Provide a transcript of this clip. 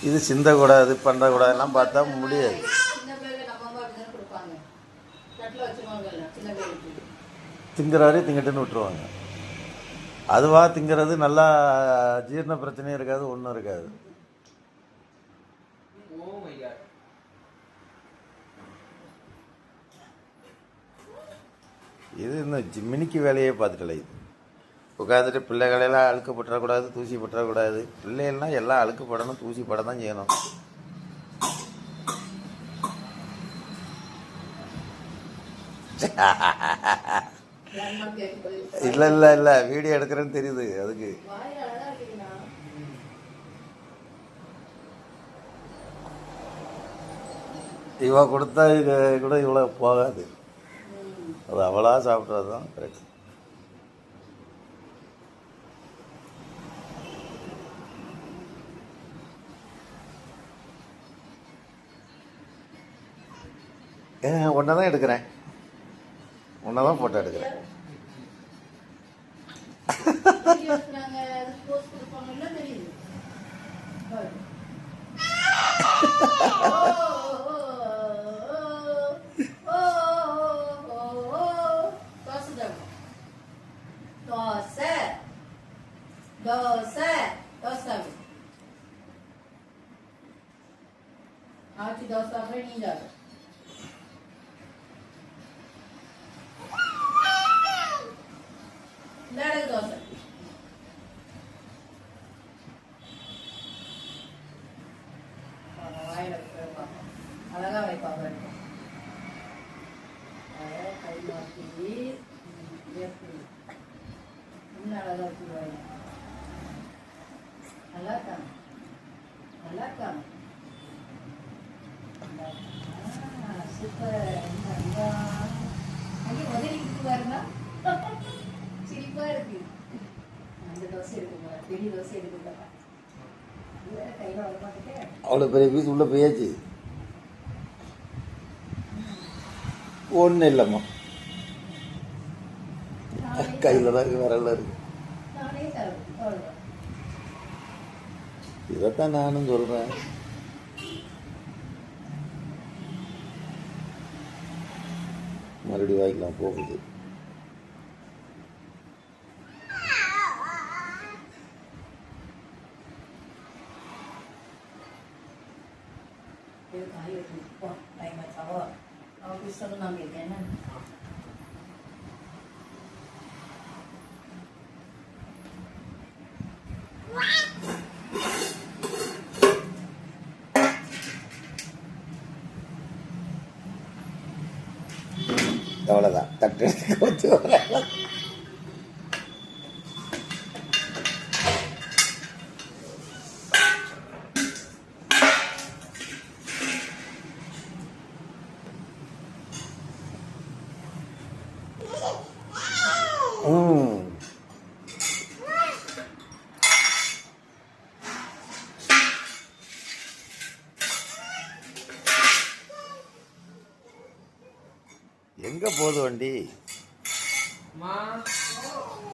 இது சிந்தக்கூடாது பண்ணக்கூடாதுலாம் பார்த்தா முடியாது. திங்கிறாரே திங்கட்டுன்னு விட்டுருவாங்க. அதுவாக திங்கிறது நல்லா ஜீரண பிரச்சனையும் இருக்காது, ஒன்றும் இருக்காது. இது இன்னும் ஜிம்மினிக்கு வேலையே பார்த்துட்டல. இது உட்காந்துட்டு பிள்ளைகளெல்லாம் அழுக்கு பற்றக்கூடாது, தூசி பற்றக்கூடாது. பிள்ளைகள்லாம் எல்லாம் அழுக்கு படணும், தூசி பட தான் செய்யணும். இல்லை இல்லை இல்லை, வீடியோ எடுக்கிறேன்னு தெரியுது அதுக்கு. இவ கொடுத்தா இது கூட இவ்வளோ போகாது. அது அவளா சாப்பிட்றது தான் கரெக்ட். ஒன்றை தான் எடுக்கிறேன், ஒன்றை தான் ஃபோட்டோ எடுக்கிறேன். அழகா வைப்பாங்க. கை மாற்றி இன்னும் அழகா வச்சுருவாங்க. நல்லா இருக்காங்க, நல்லா இருக்காங்க. சூப்பர். அங்கே முதலிட்டு பாருங்க, சிரிப்பா இருக்கு. அந்த தோசை இருக்குங்க, பெரிய தோசை இருக்குங்க. கையில வர மாட்டேன். அவ்வளோ பெரிய பீஸ் உள்ள போயாச்சு. ஒன்றும் இல்லைம்மா, கையில் தான் இருக்கு, விரல்ல இருக்கு. இதைத்தான் நானும் சொல்கிறேன். மறுபடியும் வாய்க்கலாம் போகுது. அவ்வளோதான், தட்டு வச்சு எங்க போகுது வண்டி?